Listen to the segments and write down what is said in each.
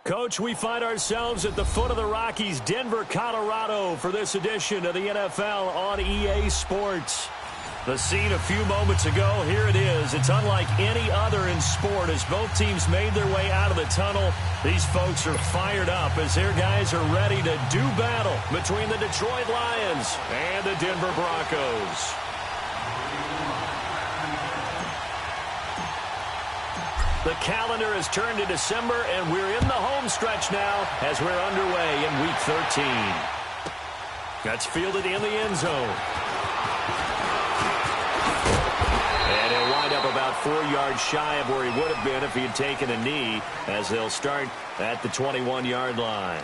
Coach, we find ourselves at the foot of the Rockies, Denver, Colorado, for this edition of the NFL on EA Sports. The scene a few moments ago, here it is. It's unlike any other in sport as both teams made their way out of the tunnel. These folks are fired up as their guys are ready to do battle between the Detroit Lions and the Denver Broncos. The calendar has turned to December, and we're in the home stretch now as we're underway in Week 13. That's fielded in the end zone. And he'll wind up about 4 yards shy of where he would have been if he had taken a knee, as they'll start at the 21-yard line.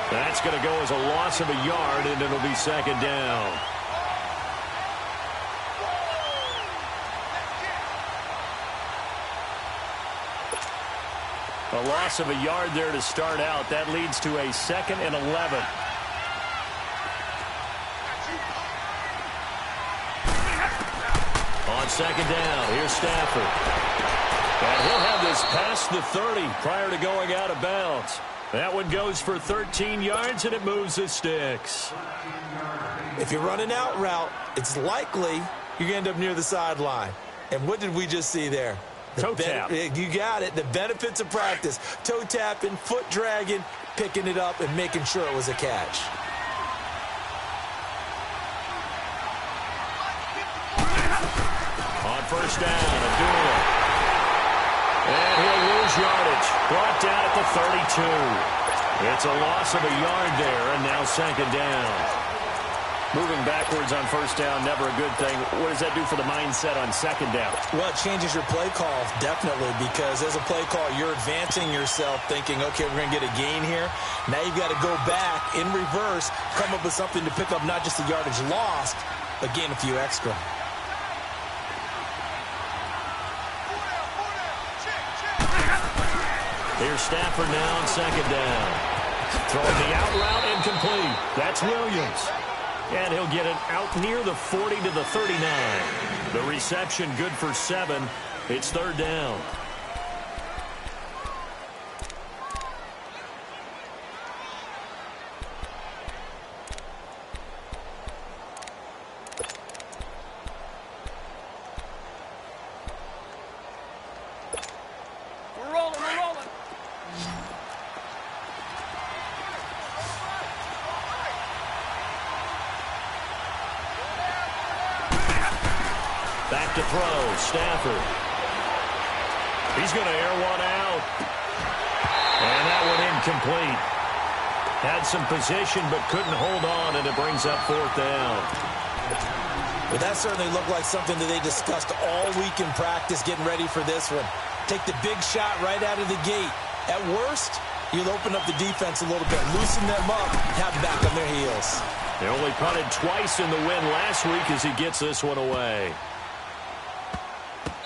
That's going to go as a loss of a yard, and it'll be second down. A loss of a yard there to start out. That leads to a 2nd and 11. On second down, here's Stafford. And he'll have this past the 30 prior to going out of bounds. That one goes for 13 yards, and it moves the sticks. If you're running out route, it's likely you're going to end up near the sideline. And what did we just see there? Toe tap. You got it. The benefits of practice. Toe tapping, foot dragging, picking it up, and making sure it was a catch. On first down, Abdullah. And he'll lose yardage. Brought down at the 32. It's a loss of a yard there, and now second down. Moving backwards on first down, never a good thing. What does that do for the mindset on second down? Well, it changes your play call, definitely, because as a play call, you're advancing yourself thinking, okay, we're going to get a gain here. Now you've got to go back in reverse, come up with something to pick up not just the yardage lost, but gain a few extra. Here's Stafford now on second down. Throwing the out route incomplete. That's Williams. And he'll get it out near the 40 to the 39. The reception good for 7. It's third down. Back to throw, Stafford. He's going to air one out. And that one incomplete. Had some position but couldn't hold on, and it brings up fourth down. Well, that certainly looked like something that they discussed all week in practice, getting ready for this one. Take the big shot right out of the gate. At worst, you'll open up the defense a little bit, loosen them up, have them back on their heels. They only punted twice in the win last week as he gets this one away.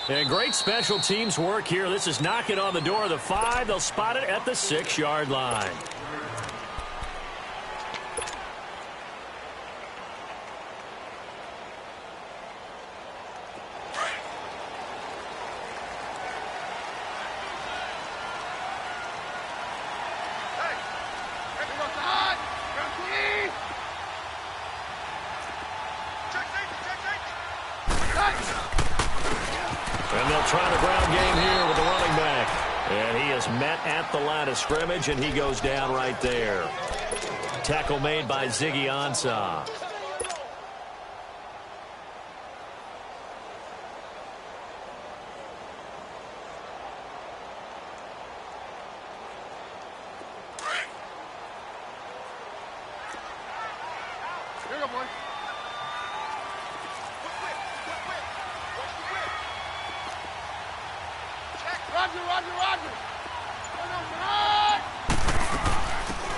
And great special teams work here. This is knocking on the door of the 5. They'll spot it at the 6-yard line. And they'll try the ground game here with the running back. And he is met at the line of scrimmage, and he goes down right there. Tackle made by Ziggy Ansah. Here you go, boy.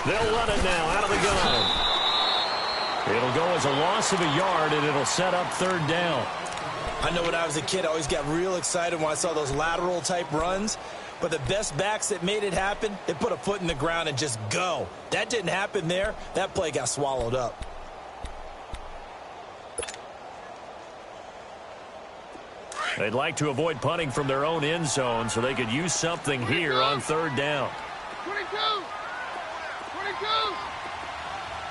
They'll run it now out of the gun. It'll go as a loss of a yard, and it'll set up third down. I know when I was a kid, I always got real excited when I saw those lateral-type runs. But the best backs that made it happen, they put a foot in the ground and just go. That didn't happen there. That play got swallowed up. They'd like to avoid punting from their own end zone so they could use something here on third down. 22! 22!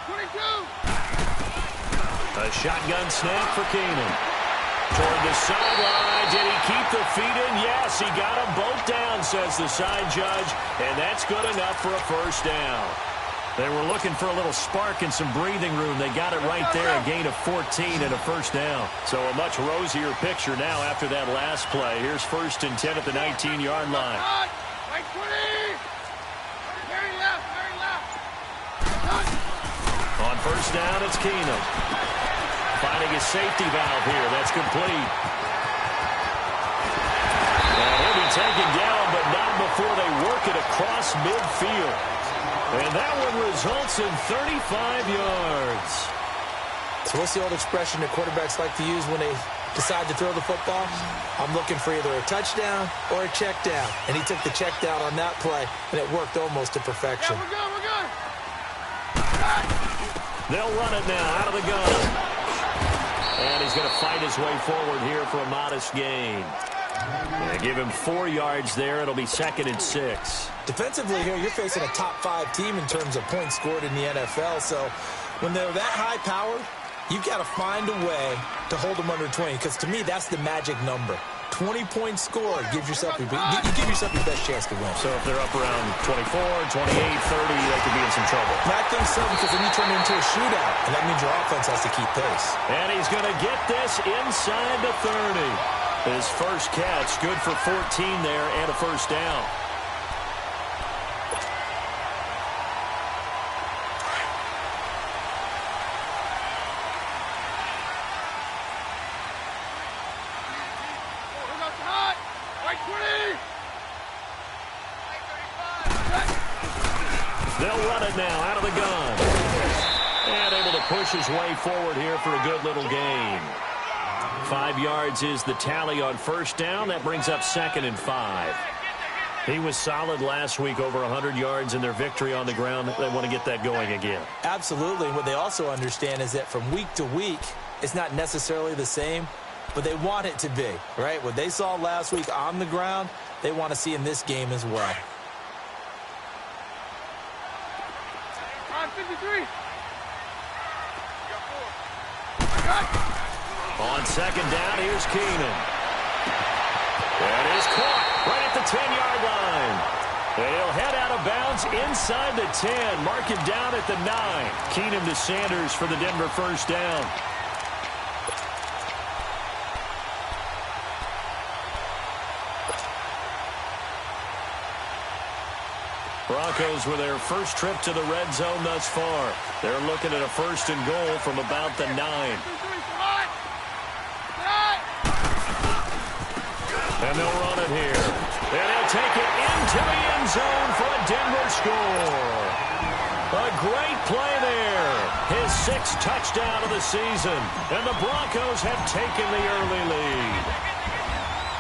22! A shotgun snap for Keenan. Toward the sideline. Did he keep the feet in? Yes, he got them both down, says the side judge. And that's good enough for a first down. They were looking for a little spark and some breathing room. They got it right there, a gain of 14 and a first down. So a much rosier picture now after that last play. Here's 1st and 10 at the 19-yard line. Right 20! Very left, very left. On first down, it's Keenan. Finding his safety valve here. That's complete. And he'll be taken down, but not before they work it across midfield. And that one results in 35 yards. So what's the old expression that quarterbacks like to use when they decide to throw the football? I'm looking for either a touchdown or a check down. And he took the check down on that play, and it worked almost to perfection. Yeah, we're good, we're good. They'll run it now out of the gun. And he's going to fight his way forward here for a modest gain. They give him 4 yards there. It'll be 2nd and 6. Defensively here, you're facing a top-5 team in terms of points scored in the NFL. So when they're that high-powered, you've got to find a way to hold them under 20. Because to me, that's the magic number. 20 points scored gives yourself you give yourself your best chance to win. So if they're up around 24, 28, 30, they could be in some trouble. I think so, because then you turn it into a shootout, and that means your offense has to keep pace. And he's going to get this inside the 30. His first catch, good for 14 there and a first down. They'll run it now out of the gun. And able to push his way forward here for a good little gain. 5 yards is the tally on first down. That brings up 2nd and 5. He was solid last week, over 100 yards in their victory on the ground. They want to get that going again. Absolutely. What they also understand is that from week to week, it's not necessarily the same, but they want it to be, right? What they saw last week on the ground, they want to see in this game as well. 53. On second down, here's Keenan. That is caught right at the 10-yard line. They'll head out of bounds inside the 10. Mark him down at the 9. Keenan to Sanders for the Denver first down. Broncos with their first trip to the red zone thus far. They're looking at a 1st and goal from about the 9. And they'll run it here. And they'll take it into the end zone for a Denver score. A great play there. His 6th touchdown of the season. And the Broncos have taken the early lead.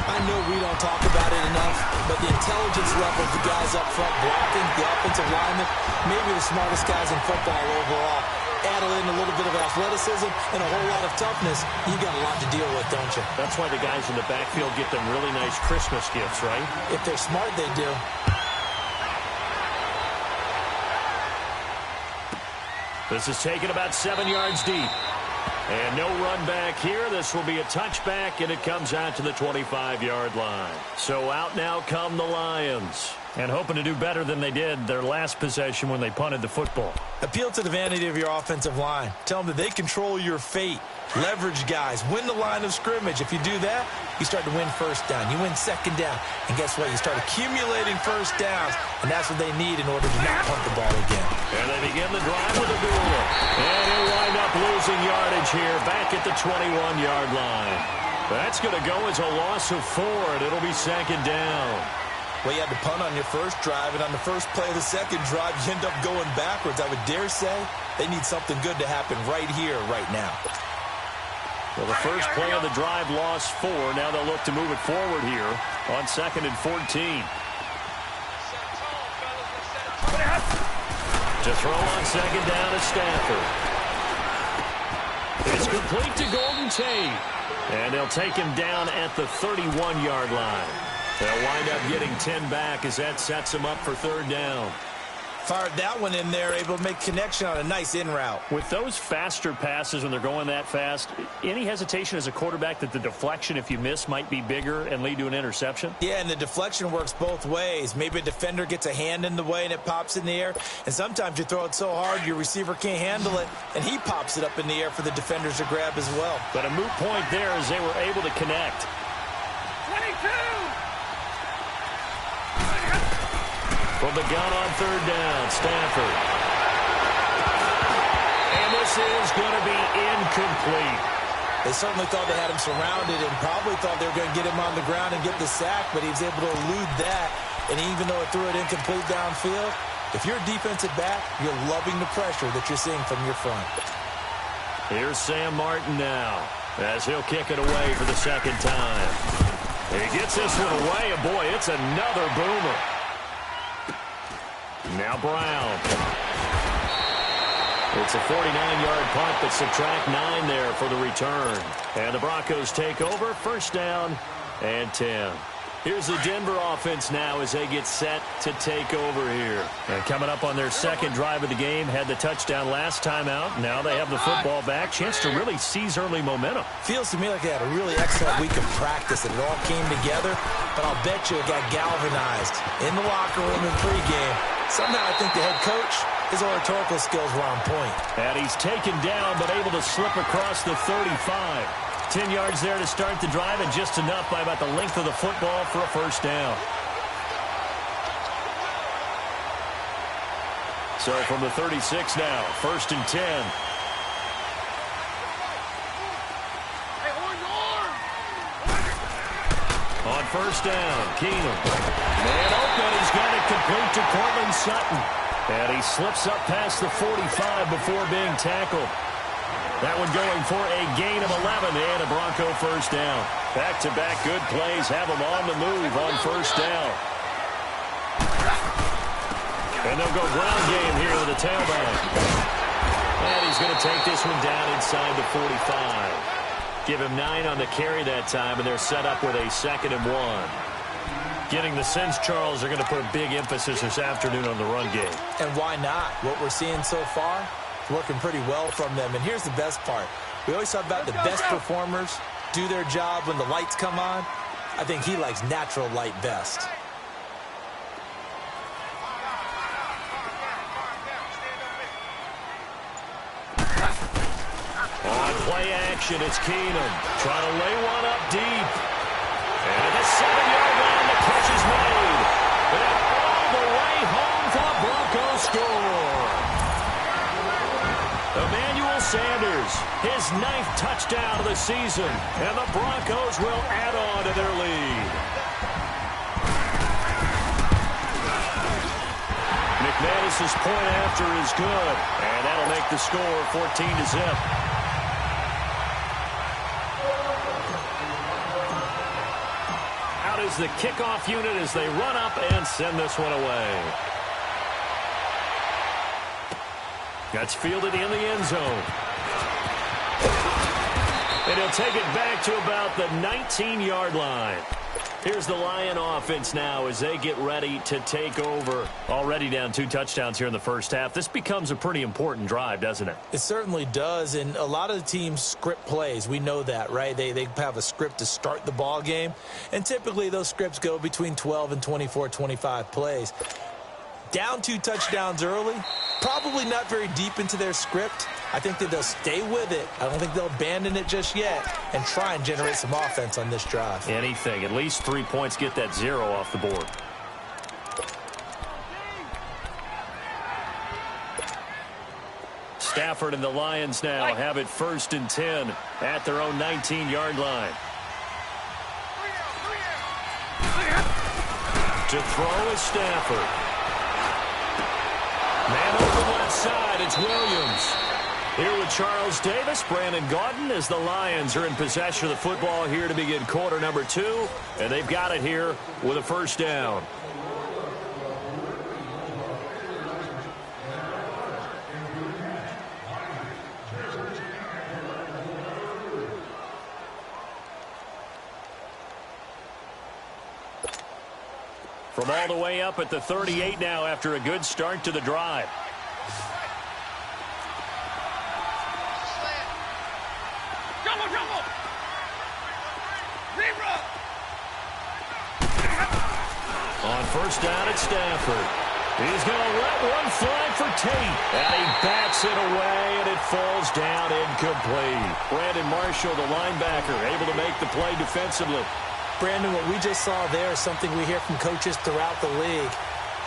I know we don't talk about it enough, but the intelligence level of the guys up front blocking, the offensive linemen, maybe the smartest guys in football overall. Add in a little bit of athleticism and a whole lot of toughness, you got a lot to deal with, don't you? That's why the guys in the backfield get them really nice Christmas gifts, right? If they're smart, they do. This is taken about 7 yards deep. And no run back here. This will be a touchback, and it comes out to the 25-yard line. So out now come the Lions. And hoping to do better than they did their last possession when they punted the football. Appeal to the vanity of your offensive line. Tell them that they control your fate. Leverage guys. Win the line of scrimmage. If you do that, you start to win first down. You win second down. And guess what? You start accumulating first downs. And that's what they need in order to not punt the ball again. And they begin the drive with a duel. And he'll wind up losing yardage here back at the 21-yard line. That's going to go as a loss of 4, and it'll be second down. Well, you had to punt on your first drive, and on the first play of the second drive, you end up going backwards. I would dare say they need something good to happen right here, right now. Well, the first play of the drive lost 4. Now they'll look to move it forward here on 2nd and 14. To throw on 2nd down is Stafford. It's complete to Golden Tate. And they'll take him down at the 31-yard line. They'll wind up getting 10 back as that sets them up for 3rd down. Fired that one in there, able to make connection on a nice in route. With those faster passes when they're going that fast, any hesitation as a quarterback that the deflection, if you miss, might be bigger and lead to an interception? Yeah, and the deflection works both ways. Maybe a defender gets a hand in the way and it pops in the air. And sometimes you throw it so hard your receiver can't handle it, and he pops it up in the air for the defenders to grab as well. But a moot point there as they were able to connect. 22! From the gun on 3rd down, Stafford. And this is going to be incomplete. They certainly thought they had him surrounded and probably thought they were going to get him on the ground and get the sack, but he was able to elude that. And even though it threw it incomplete downfield, if you're a defensive back, you're loving the pressure that you're seeing from your front. Here's Sam Martin now as he'll kick it away for the 2nd time. He gets this one away, and boy, it's another boomer. Now Brown. It's a 49-yard punt, but subtract 9 there for the return. And the Broncos take over, 1st down and 10. Here's the Denver offense now as they get set to take over here. And coming up on their 2nd drive of the game, had the touchdown last time out. Now they have the football back. Chance to really seize early momentum. Feels to me like they had a really excellent week of practice and it all came together. But I'll bet you it got galvanized in the locker room in pregame. Somehow I think the head coach, his oratorical skills were on point. And he's taken down but able to slip across the 35. 10 yards there to start the drive, and just enough by about the length of the football for a 1st down. So from the 36 now, 1st and 10. Hey, orange! On 1st down, Keenum. Man open, he's got it complete to Cortland Sutton. And he slips up past the 45 before being tackled. That one going for a gain of 11 and a Bronco 1st down. Back-to-back good plays have them on the move on 1st down. And they'll go ground game here with the tailback. And he's going to take this one down inside the 45. Give him 9 on the carry that time, and they're set up with a 2nd and 1. Getting the sense, Charles, they're going to put a big emphasis this afternoon on the run game. And why not? What we're seeing so far, working pretty well from them. And here's the best part. We always talk about the best performers do their job when the lights come on. I think he likes natural light best. On play action, it's Keenum trying to lay one up deep. And at the 7-yard line, the catch is made. And all the way home for the Broncos score. Emmanuel Sanders, his 9th touchdown of the season, and the Broncos will add on to their lead. McManus's point after is good, and that'll make the score 14-0. Out is the kickoff unit as they run up and send this one away. That's fielded in the end zone. And he'll take it back to about the 19-yard line. Here's the Lion offense now as they get ready to take over. Already down 2 touchdowns here in the 1st half. This becomes a pretty important drive, doesn't it? It certainly does, and a lot of the teams script plays. We know that, right? They have a script to start the ball game, and typically those scripts go between 12 and 24, 25 plays. Down 2 touchdowns early, probably not very deep into their script. I think that they'll stay with it. I don't think they'll abandon it just yet and try and generate some offense on this drive. Anything. At least 3 points, get that 0 off the board. Stafford and the Lions now have it 1st and 10 at their own 19-yard line. To throw is Stafford. Man over left side, it's Williams. Here with Charles Davis, Brandon Gaudin, as the Lions are in possession of the football here to begin quarter number 2. And they've got it here with a first down. From all the way up at the 38 now after a good start to the drive. On first down, it's Stafford. He's going to let one fly for Tate. And he bats it away, and it falls down incomplete. Brandon Marshall, the linebacker, able to make the play defensively. Brandon, what we just saw there is something we hear from coaches throughout the league.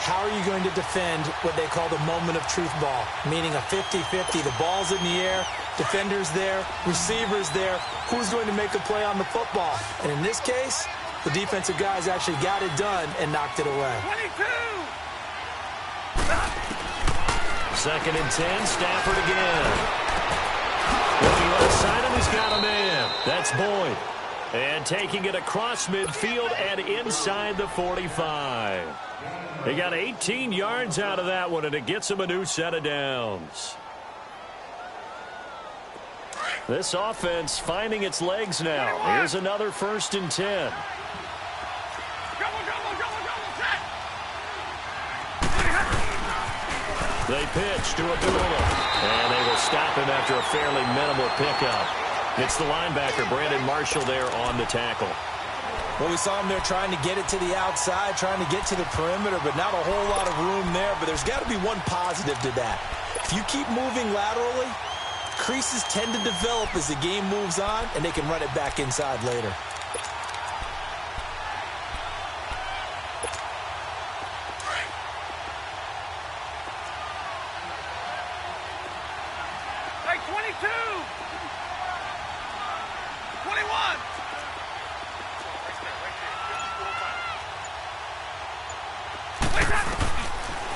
How are you going to defend what they call the moment of truth ball, meaning a 50-50? The ball's in the air, defender's there, receiver's there. Who's going to make a play on the football? And in this case, the defensive guys actually got it done and knocked it away. 22! Second and 10, Stafford again. Looking left side, and he's got a man. That's Boyd. And taking it across midfield and inside the 45. They got 18 yards out of that one, and it gets them a new set of downs. This offense finding its legs now. Here's another first and 10. They pitch to Abdullah, and they will stop him after a fairly minimal pickup. It's the linebacker, Brandon Marshall, there on the tackle. Well, we saw him there trying to get it to the outside, trying to get to the perimeter, but not a whole lot of room there. But there's got to be one positive to that. If you keep moving laterally, creases tend to develop as the game moves on, and they can run it back inside later. Hey, 22! 21!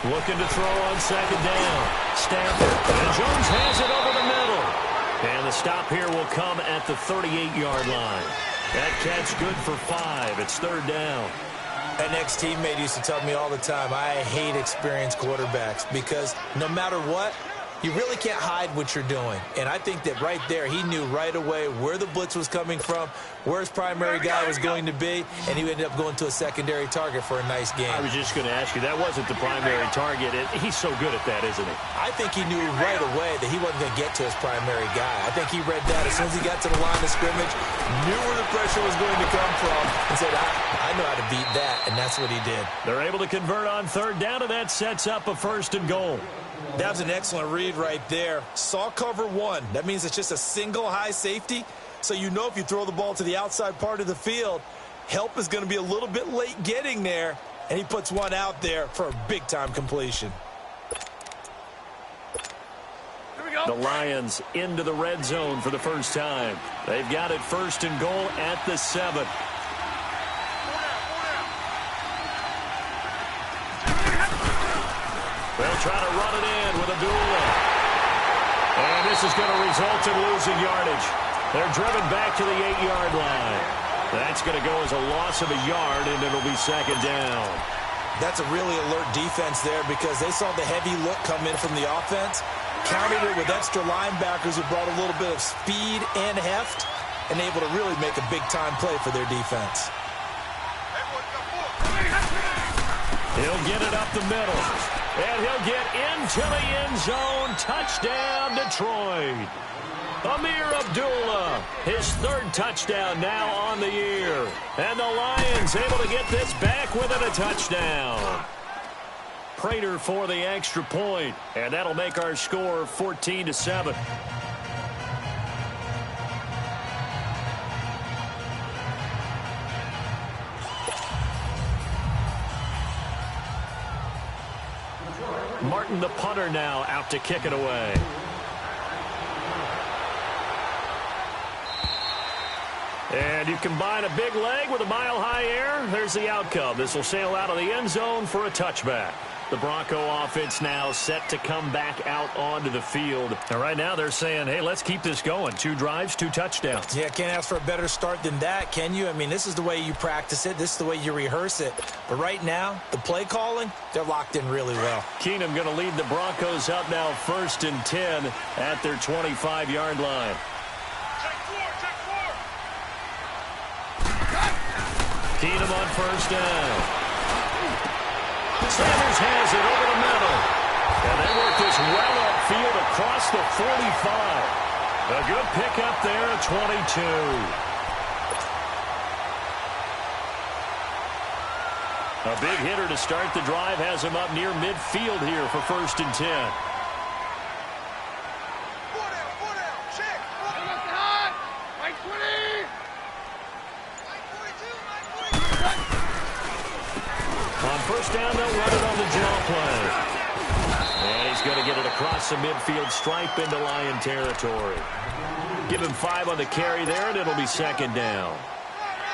Looking to throw on second down. Stafford. And Jones has it over the middle. And the stop here will come at the 38-yard line. That catch good for 5. It's third down. An ex-teammate used to tell me all the time, I hate experienced quarterbacks because no matter what, you really can't hide what you're doing. And I think that right there, he knew right away where the blitz was coming from, where his primary guy was going to be, and he ended up going to a secondary target for a nice game. I was just going to ask you, that wasn't the primary target. He's so good at that, isn't he? I think he knew right away that he wasn't going to get to his primary guy. I think he read that as soon as he got to the line of scrimmage, knew where the pressure was going to come from, and said, I know how to beat that, and that's what he did. They're able to convert on third down, and that sets up a first and goal. That was an excellent read right there. Saw cover one. That means it's just a single high safety. So you know if you throw the ball to the outside part of the field, help is going to be a little bit late getting there. And he puts one out there for a big-time completion. Here we go. The Lions into the red zone for the first time. They've got it first and goal at the 7. They'll try to run it in with Abdullah. And this is going to result in losing yardage. They're driven back to the 8-yard line. That's going to go as a loss of a yard, and it'll be second down. That's a really alert defense there because they saw the heavy look come in from the offense, countered it with extra linebackers who brought a little bit of speed and heft, and able to really make a big-time play for their defense. He'll get it up the middle. And he'll get into the end zone. Touchdown, Detroit. Amir Abdullah, his third touchdown now on the year. And the Lions able to get this back within a touchdown. Prater for the extra point. And that'll make our score 14-7. Martin, the punter, now out to kick it away. And you combine a big leg with a mile-high air, there's the outcome. This will sail out of the end zone for a touchback. The Bronco offense now set to come back out onto the field. And right now they're saying, hey, let's keep this going. 2 drives, 2 touchdowns. Yeah, can't ask for a better start than that, can you? I mean, this is the way you practice it. This is the way you rehearse it. But right now, the play calling, they're locked in really well. Keenum going to lead the Broncos up now 1st and 10 at their 25-yard line. Keenum on 1st down. Sanders has it over the middle. And they work this well upfield across the 45. A good pickup there at 22. A big hitter to start the drive has him up near midfield here for 1st and 10. Check. Mike 20. On 1st down, they'll run it on the draw play. And he's going to get it across the midfield stripe into Lion territory. Give him 5 on the carry there, and it'll be 2nd down.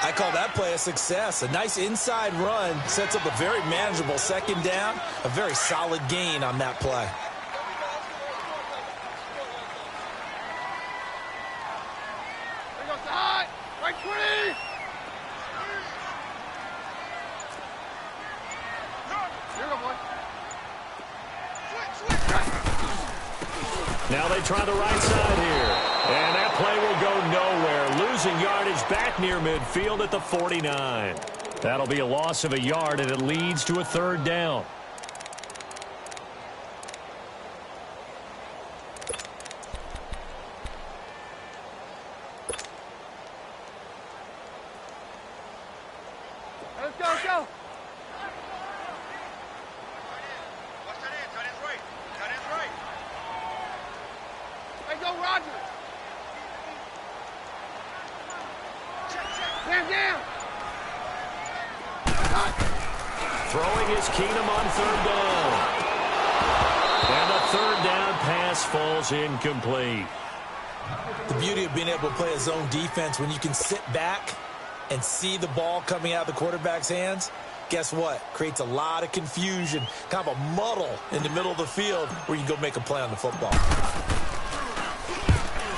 I call that play a success. A nice inside run sets up a very manageable 2nd down. A very solid gain on that play. There goes the high. Mike 20. Now they try the right side here. And that play will go nowhere. Losing yardage back near midfield at the 49. That'll be a loss of a yard, and it leads to a 3rd down. Let's go. Down. Throwing is Keenum on 3rd down. And the 3rd down pass falls incomplete. The beauty of being able to play a zone defense when you can sit back and see the ball coming out of the quarterback's hands, guess what? Creates a lot of confusion, kind of a muddle in the middle of the field where you can go make a play on the football.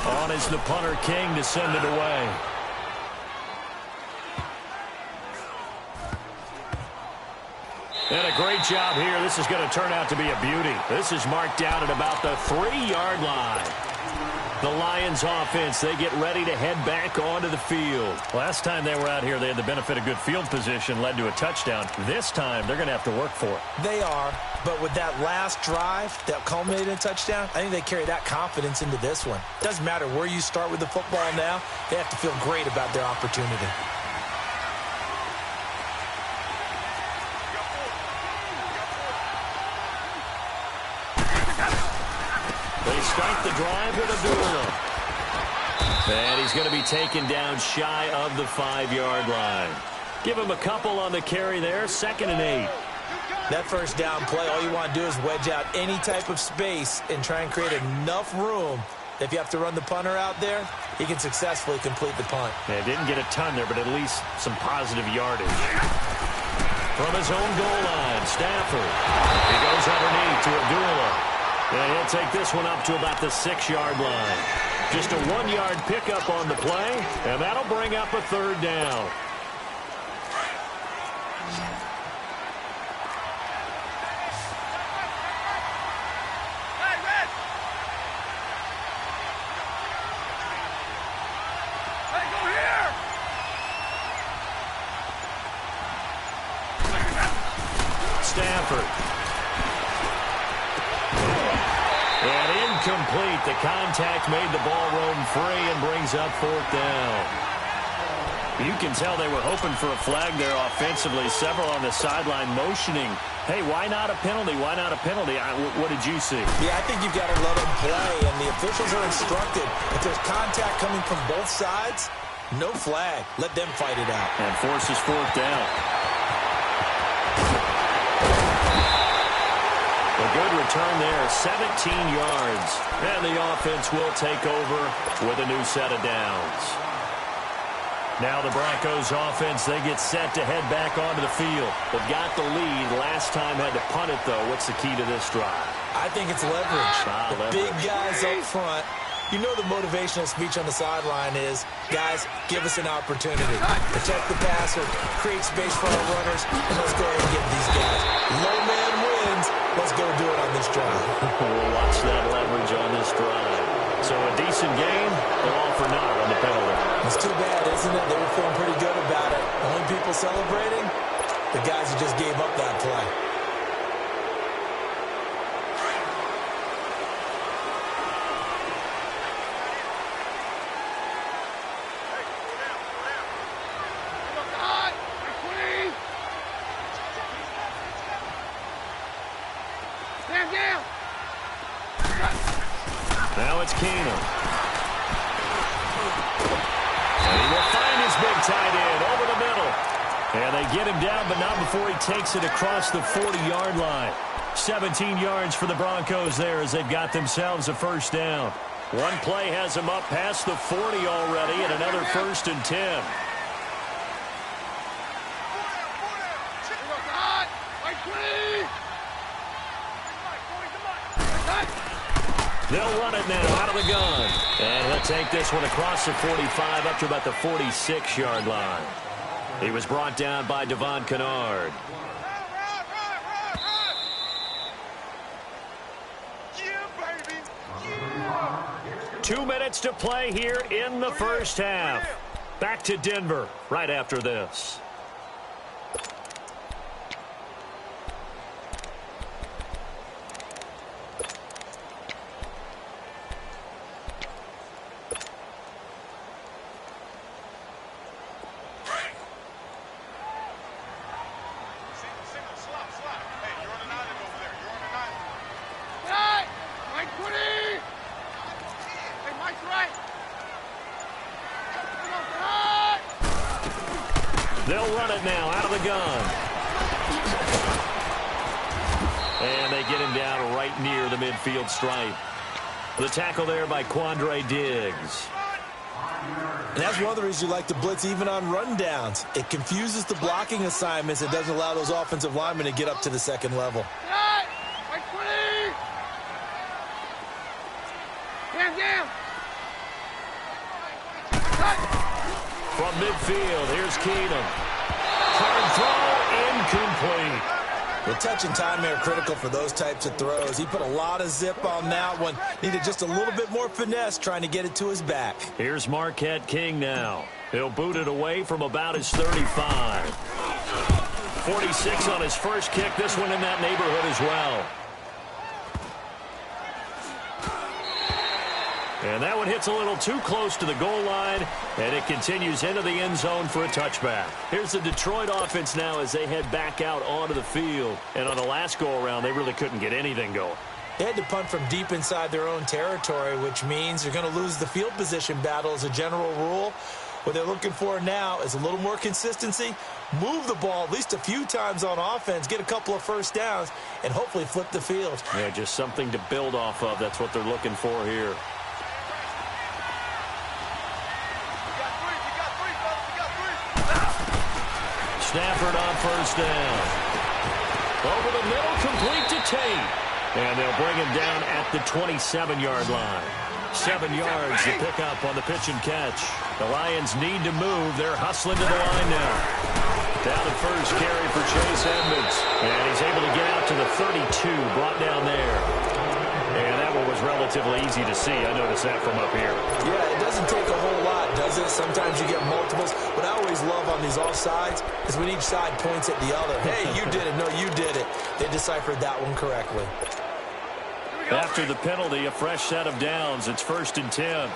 On is the punter, King, to send it away. And a great job here. This is going to turn out to be a beauty. This is marked down at about the 3-yard line. The Lions offense, they get ready to head back onto the field. Last time they were out here, they had the benefit of good field position, led to a touchdown. This time, they're going to have to work for it. They are, but with that last drive that culminated in a touchdown, I think they carry that confidence into this one. Doesn't matter where you start with the football now, they have to feel great about their opportunity. They start the drive with Abdullah. And he's going to be taken down shy of the 5-yard line. Give him a couple on the carry there, 2nd and 8. That 1st down play, all you want to do is wedge out any type of space and try and create enough room. If you have to run the punter out there, he can successfully complete the punt. Yeah, didn't get a ton there, but at least some positive yardage. From his own goal line, Stafford. He goes underneath to Abdullah. And he'll take this one up to about the 6-yard line. Just a 1-yard pickup on the play, and that'll bring up a 3rd down. Hey, Red. Hey, go here. Stafford. And incomplete. The contact made the ball roam free and brings up 4th down. You can tell they were hoping for a flag there offensively. Several on the sideline motioning. Hey, why not a penalty? Why not a penalty? What did you see? Yeah, I think you've got to let them play, and the officials are instructed. If there's contact coming from both sides, no flag. Let them fight it out. And forces 4th down. A good return there, 17 yards. And the offense will take over with a new set of downs. Now the Broncos offense, they get set to head back onto the field. They've got the lead. Last time had to punt it, though. What's the key to this drive? I think it's leverage. Leverage. Big guys up front. You know the motivational speech on the sideline is, guys, give us an opportunity. Protect the passer, create space for our runners, and let's go ahead and get these guys. Low man wins. Let's go do it on this drive. We'll watch that leverage on this drive. So a decent game, but all for naught on the penalty. It's too bad, isn't it? They were feeling pretty good about it. Only people celebrating, the guys who just gave up that play. Now it's Keenum. And he will find his big tight end over the middle. And they get him down, but not before he takes it across the 40-yard line. 17 yards for the Broncos there as they've got themselves a first down. One play has them up past the 40 already, and another 1st and 10. They'll run it now out of the gun. And he'll take this one across the 45 up to about the 46-yard line. He was brought down by Devon Kennard. Yeah, baby. Yeah. 2 minutes to play here in the first half. Back to Denver right after this. They'll run it now out of the gun. And they get him down right near the midfield stripe. The tackle there by Quandre Diggs. And that's one of the reasons you like to blitz even on rundowns. It confuses the blocking assignments. It doesn't allow those offensive linemen to get up to the second level. From midfield, here's Keenum. Hard throw, incomplete. The touch and timing are critical for those types of throws. He put a lot of zip on that one. Needed just a little bit more finesse trying to get it to his back. Here's Marquette King now. He'll boot it away from about his 35. 46 on his first kick. This one in that neighborhood as well. And that one hits a little too close to the goal line, and it continues into the end zone for a touchback. Here's the Detroit offense now as they head back out onto the field. And on the last go-around, they really couldn't get anything going. They had to punt from deep inside their own territory, which means they're going to lose the field position battle as a general rule. What they're looking for now is a little more consistency, move the ball at least a few times on offense, get a couple of first downs, and hopefully flip the field. Yeah, just something to build off of. That's what they're looking for here. Stafford on first down. Over the middle, complete to Tate. And they'll bring him down at the 27-yard line. 7 yards to pick up on the pitch and catch. The Lions need to move. They're hustling to the line now. Down the first carry for Chase Edmonds. And he's able to get out to the 32, brought down there. And that one was relatively easy to see. I noticed that from up here. Yeah, it doesn't take a whole lot, does it? Sometimes you get multiples. What I always love on these offsides is when each side points at the other. Hey, you did it. No, you did it. They deciphered that one correctly. After the penalty, a fresh set of downs. It's 1st and 10.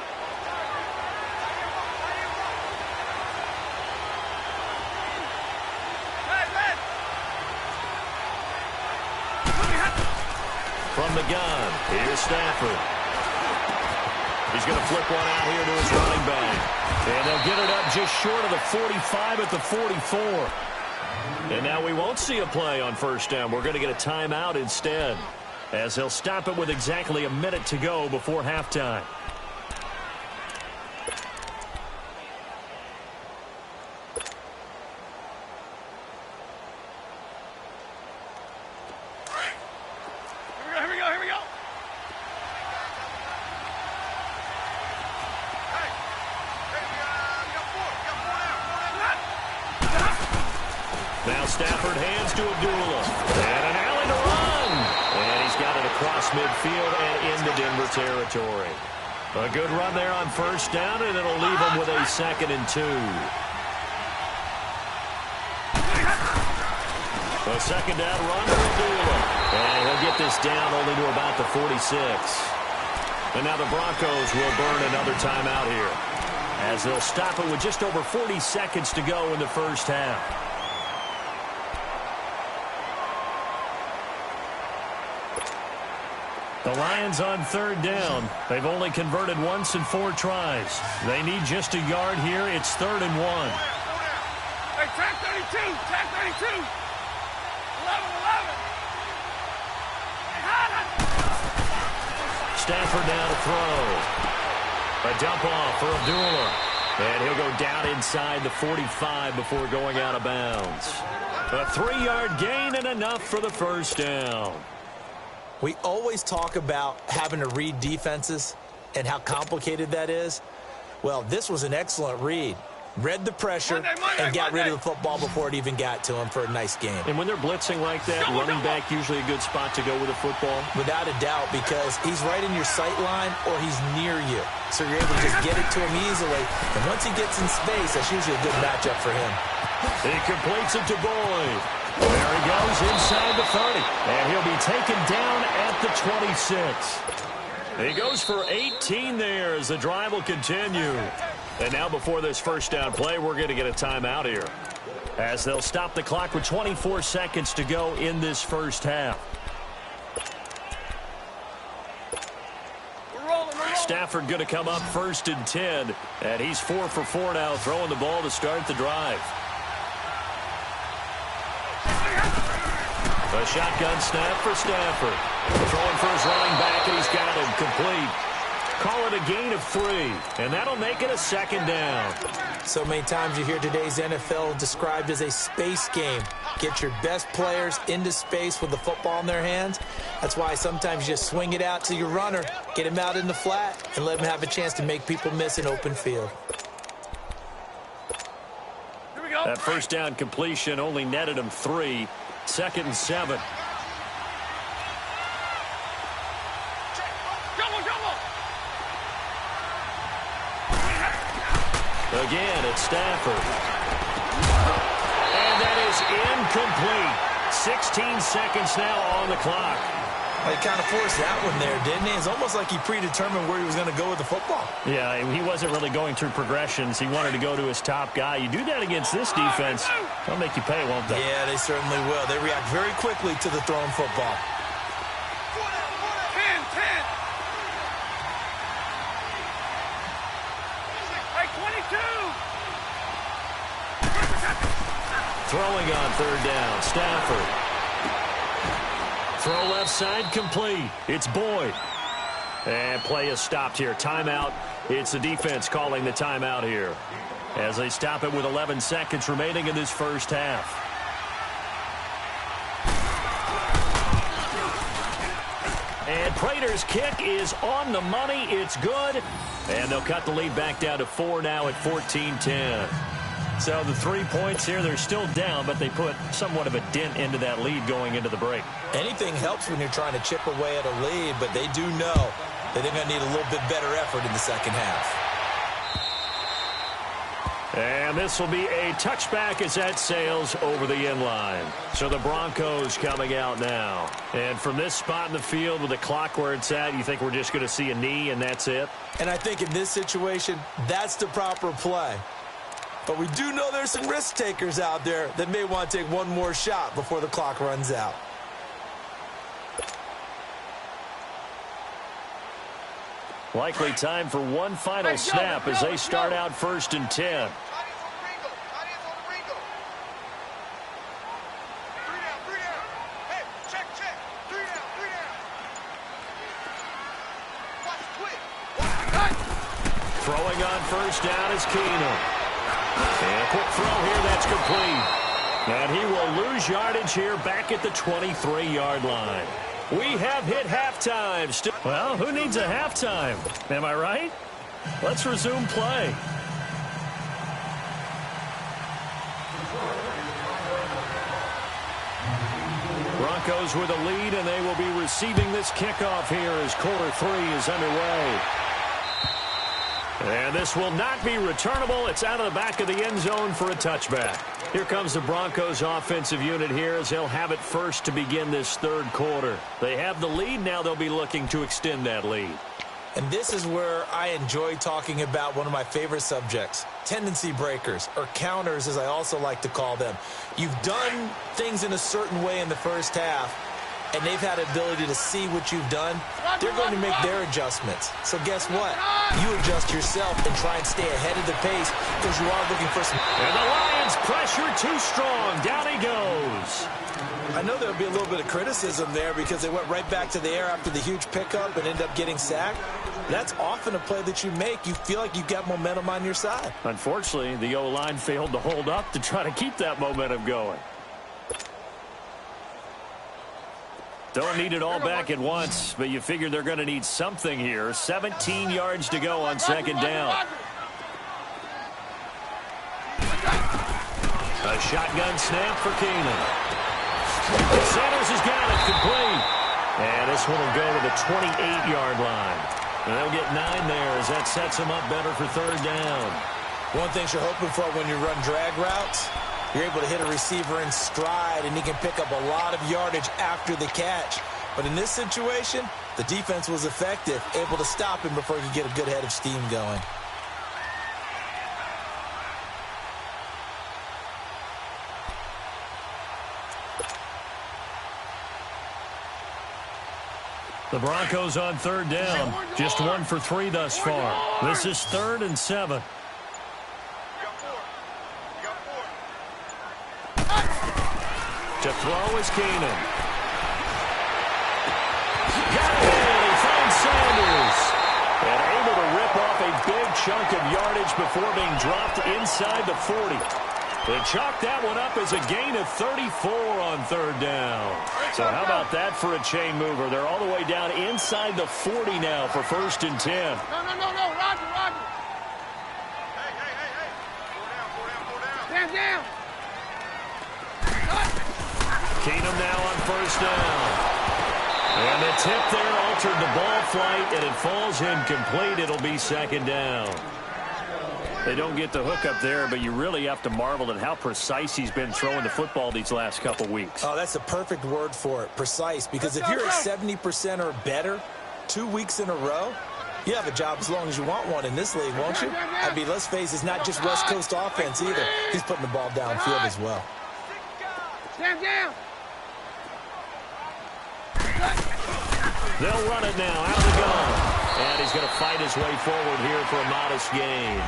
From the gun, here's Stafford. He's going to flip one out here to his running back. And they'll get it up just short of the 45 at the 44. And now we won't see a play on first down. We're going to get a timeout instead, as they'll stop it with exactly a minute to go before halftime. Now Stafford hands to Abdullah. And an alley to run. And he's got it across midfield and into Denver territory. A good run there on first down, and it'll leave him with a 2nd and 2. A 2nd down run for Abdullah. And he'll get this down only to about the 46. And now the Broncos will burn another timeout here, as they'll stop it with just over 40 seconds to go in the first half. The Lions on 3rd down. They've only converted once in 4 tries. They need just a yard here. It's 3rd and 1. Hey, track 32, track 32. 11, 11. Stafford now to throw. A dump off for Abdullah. And he'll go down inside the 45 before going out of bounds. A 3-yard gain and enough for the first down. We always talk about having to read defenses and how complicated that is. Well, this was an excellent read. Read the pressure and got rid of the football before it even got to him for a nice game. And when they're blitzing like that, running back usually a good spot to go with the football? Without a doubt, because he's right in your sight line or he's near you. So you're able to just get it to him easily. And once he gets in space, that's usually a good matchup for him. He completes it to Boyd. There he goes inside the 30. And he'll be taken down at the 26. He goes for 18 there as the drive will continue. And now before this first down play, we're going to get a timeout here, as they'll stop the clock with 24 seconds to go in this first half. Stafford going to come up 1st and 10. And he's 4 for 4 now, throwing the ball to start the drive. A shotgun snap for Stafford. Throwing for his running back, and he's got him complete. Call it a gain of 3, and that'll make it a 2nd down. So many times you hear today's NFL described as a space game. Get your best players into space with the football in their hands. That's why sometimes you just swing it out to your runner, get him out in the flat, and let him have a chance to make people miss an open field. Here we go. That first down completion only netted him 3. 2nd and 7. Again, it's Stafford. And that is incomplete. 16 seconds now on the clock. He kind of forced that one there, didn't he? It's almost like he predetermined where he was going to go with the football. Yeah, he wasn't really going through progressions. He wanted to go to his top guy. You do that against this defense, they'll make you pay, won't they? Yeah, they certainly will. They react very quickly to the thrown football. 10, 10. Hey, 22. Throwing on 3rd down, Stafford. Throw left side complete. It's Boyd. And play is stopped here. Timeout. It's the defense calling the timeout here, as they stop it with 11 seconds remaining in this first half. And Prater's kick is on the money. It's good. And they'll cut the lead back down to 4 now at 14-10. So the 3 points here, they're still down, but they put somewhat of a dent into that lead going into the break. Anything helps when you're trying to chip away at a lead, but they do know that they're going to need a little bit better effort in the second half. And this will be a touchback as that sails over the end line. So the Broncos coming out now. And from this spot in the field with the clock where it's at, you think we're just going to see a knee and that's it? And I think in this situation, that's the proper play. But we do know there's some risk takers out there that may want to take one more shot before the clock runs out. Likely time for one final snap as they start out 1st and 10. Throwing on 1st down is Keenum. And a quick throw here, that's complete. And he will lose yardage here back at the 23-yard line. We have hit halftime. Well, who needs a halftime? Am I right? Let's resume play. Broncos with a lead, and they will be receiving this kickoff here as quarter 3 is underway. And this will not be returnable. It's out of the back of the end zone for a touchback. Here comes the Broncos offensive unit here as they'll have it first to begin this third quarter. They have the lead. Now they'll be looking to extend that lead. And this is where I enjoy talking about one of my favorite subjects, tendency breakers, or counters as I also like to call them. You've done things in a certain way in the first half, and they've had the ability to see what you've done. They're going to make their adjustments. So guess what? You adjust yourself and try and stay ahead of the pace because you are looking for some... And the Lions pressure too strong. Down he goes. I know there'll be a little bit of criticism there because they went right back to the air after the huge pickup and ended up getting sacked. That's often a play that you make. You feel like you've got momentum on your side. Unfortunately, the O-line failed to hold up to try to keep that momentum going. Don't need it all back at once, but you figure they're going to need something here. 17 yards to go on second down. A shotgun snap for Keenan. Sanders has got it complete. And this one will go to the 28-yard line. And they'll get 9 there as that sets them up better for third down. One thing you're hoping for when you run drag routes, you're able to hit a receiver in stride, and he can pick up a lot of yardage after the catch. But in this situation, the defense was effective, able to stop him before he could get a good head of steam going. The Broncos on third down. Just 1 for 3 thus far. This is 3rd and 7. To throw is Keenan. Got it! He finds Sanders. And able to rip off a big chunk of yardage before being dropped inside the 40. They chalk that one up as a gain of 34 on third down. So how about that for a chain mover? They're all the way down inside the 40 now for 1st and 10. No, Roger. Hey. Go down. Stand down. Keenum now on 1st down. And the tip there altered the ball flight, and it falls incomplete. It'll be 2nd down. They don't get the hook up there, but you really have to marvel at how precise he's been throwing the football these last couple weeks. Oh, that's the perfect word for it, precise. Because if you're at 70% or better 2 weeks in a row, you have a job as long as you want one in this league, won't you? I mean, let's face it, it's not just West Coast offense either. He's putting the ball downfield as well. Stand down. They'll run it now out of the gun. And he's going to fight his way forward here for a modest gain.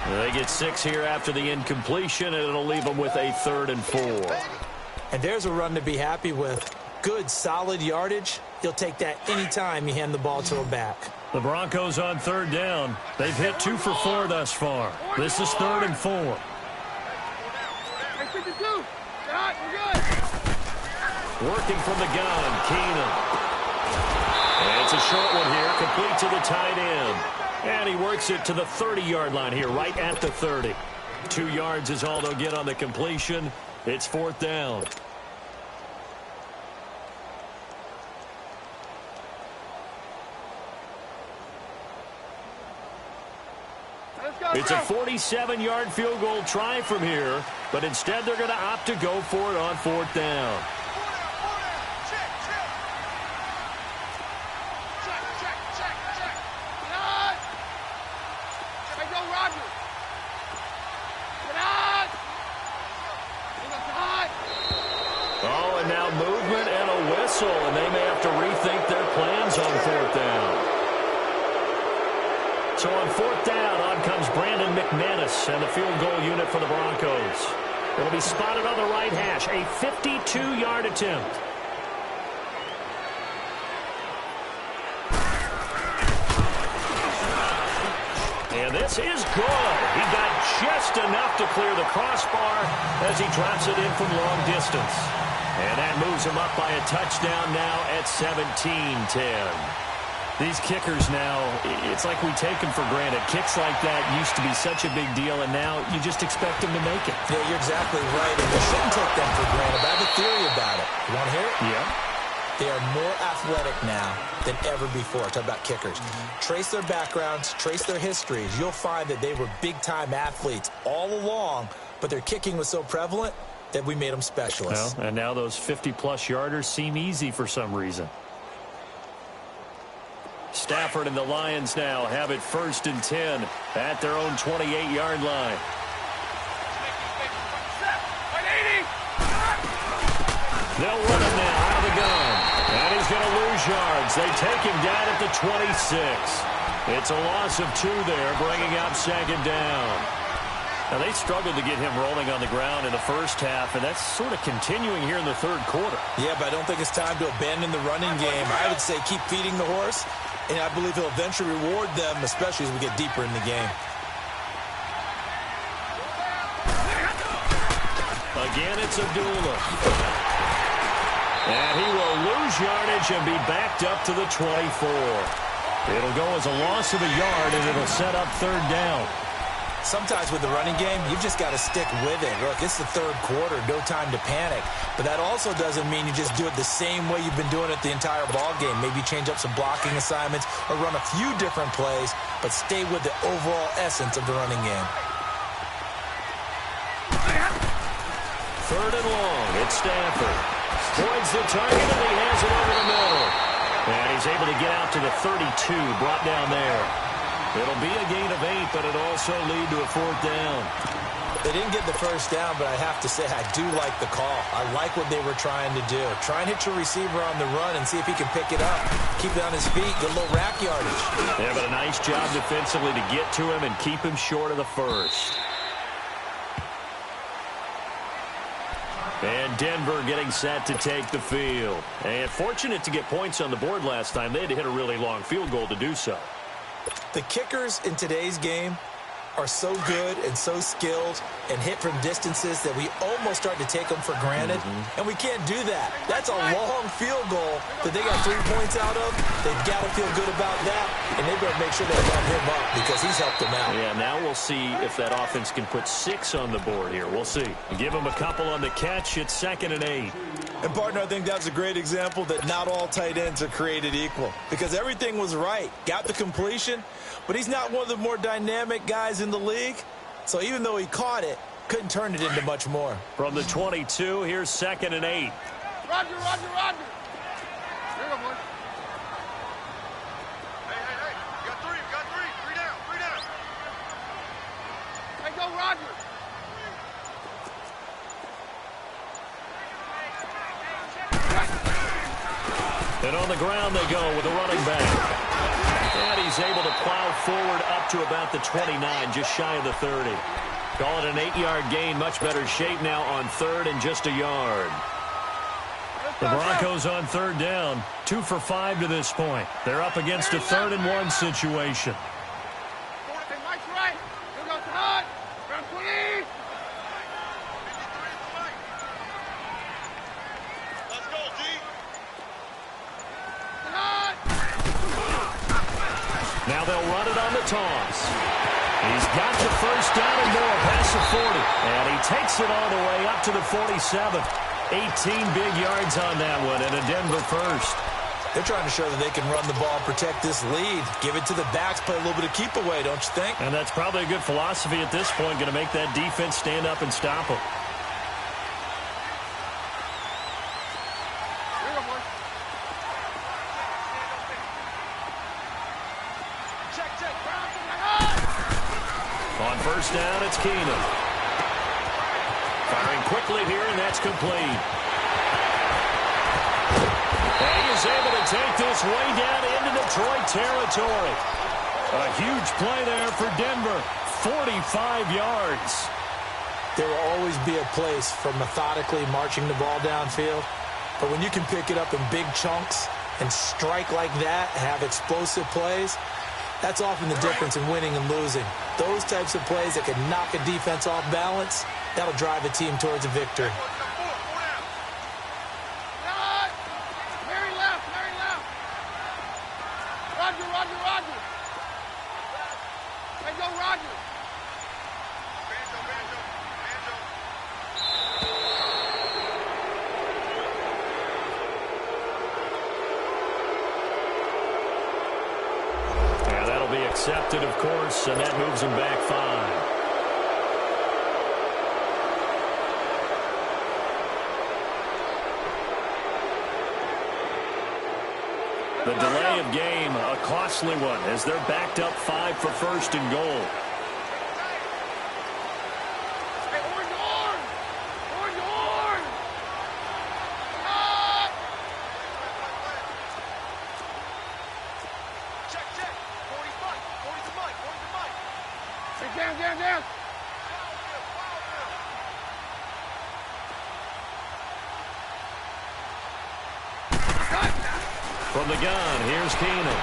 They get 6 here after the incompletion, and it'll leave them with a 3rd and 4. And there's a run to be happy with. Good, solid yardage. He'll take that anytime you hand the ball to him back. The Broncos on third down. They've hit 2 for 4 thus far. This is 3rd and 4. Hey, 52. Shot, we're good. Working from the gun, Keenan. And it's a short one here, complete to the tight end. And he works it to the 30-yard line here, right at the 30. 2 yards is all they'll get on the completion. It's 4th down. It's a 47-yard field goal try from here, but instead they're going to opt to go for it on 4th down. Oh, and now movement and a whistle, and they may have to rethink their plans on 4th down. So on 4th down, on comes Brandon McManus and the field goal unit for the Broncos. It'll be spotted on the right hash, a 52-yard attempt. And this is good. He got just enough to clear the crossbar as he drops it in from long distance. And that moves him up by a touchdown now at 17-10. These kickers now, it's like we take them for granted. Kicks like that used to be such a big deal, and now you just expect them to make it. Yeah, you're exactly right, and you shouldn't take them for granted. But I have a theory about it. You want to hear it? Yeah. They are more athletic now than ever before. Talk about kickers. Trace their backgrounds, trace their histories. You'll find that they were big-time athletes all along, but their kicking was so prevalent that we made them specialists. Well, and now those 50-plus yarders seem easy for some reason. Stafford and the Lions now have it 1st and 10 at their own 28-yard line. They'll run him now out of the gun. And he's going to lose yards. They take him down at the 26. It's a loss of 2 there, bringing up 2nd down. Now, they struggled to get him rolling on the ground in the first half, and that's sort of continuing here in the 3rd quarter. Yeah, but I don't think it's time to abandon the running game. I would say keep feeding the horse, and I believe he'll eventually reward them, especially as we get deeper in the game. Again, it's Abdullah. And he will lose yardage and be backed up to the 24. It'll go as a loss of a yard, and it'll set up 3rd down. Sometimes with the running game, you've just got to stick with it. Look, it's the 3rd quarter, no time to panic. But that also doesn't mean you just do it the same way you've been doing it the entire ball game. Maybe change up some blocking assignments or run a few different plays, but stay with the overall essence of the running game. 3rd and long, it's Stafford. Points the target, and he has it over the middle. And he's able to get out to the 32, brought down there. It'll be a gain of 8, but it'll also lead to a 4th down. They didn't get the 1st down, but I have to say I do like the call. I like what they were trying to do. Try and hit your receiver on the run and see if he can pick it up. Keep it on his feet, get a little rack yardage. Yeah, but a nice job defensively to get to him and keep him short of the 1st. And Denver getting set to take the field. And fortunate to get points on the board last time. They had to hit a really long field goal to do so. The kickers in today's game are so good and so skilled and hit from distances that we almost start to take them for granted, and we can't do that. That's a long field goal that they got 3 points out of. They've got to feel good about that, and they better make sure they run him up because he's helped them out. Yeah, now we'll see if that offense can put 6 on the board here. We'll see. Give them a couple on the catch. It's 2nd and 8. And, partner, I think that's a great example that not all tight ends are created equal because everything was right. Got the completion, but he's not one of the more dynamic guys in the league. So even though he caught it, couldn't turn it into much more. From the 22, here's 2nd and 8. Roger, roger, roger. Here we go, boys. Hey, hey, hey. You got 3, you got 3. 3 down, 3 down. Hey, go, Roger. And on the ground they go with a running back. And he's able to plow forward up to about the 29, just shy of the 30. Call it an 8-yard gain, much better shape now on 3rd and just a yard. The Broncos on 3rd down, 2 for 5 to this point. They're up against a 3rd and 1 situation. Hey, Mike's right. Here goes Todd. Round 20. Let's go, G. Now they'll run it on the toss. He's got the 1st down and more past the 40. And he takes it all the way up to the 47. 18 big yards on that one and a Denver 1st. They're trying to show that they can run the ball, protect this lead. Give it to the backs, play a little bit of keep away, don't you think? And that's probably a good philosophy at this point, going to make that defense stand up and stop them. Here we go, boys. Check, check. On 1st down, it's Keenum. Firing quickly here, and that's complete. And he is able to take this way down into Detroit territory. A huge play there for Denver. 45 yards. There will always be a place for methodically marching the ball downfield. But when you can pick it up in big chunks and strike like that, have explosive plays, that's often the difference in winning and losing. Those types of plays that can knock a defense off balance, that'll drive a team towards a victory. Mary left. Roger. Roger. Banjo, banjo, banjo. Yeah, that'll be accepted, of course, and that moves him back 5. The delay of game, a costly one, as they're backed up 5 for first and goal. Hey, orange, orange! Orange, orange! Check, check. 40's mine. 40's mine. 40's mine. Hey, down, down, down. From the gun, here's Keenan.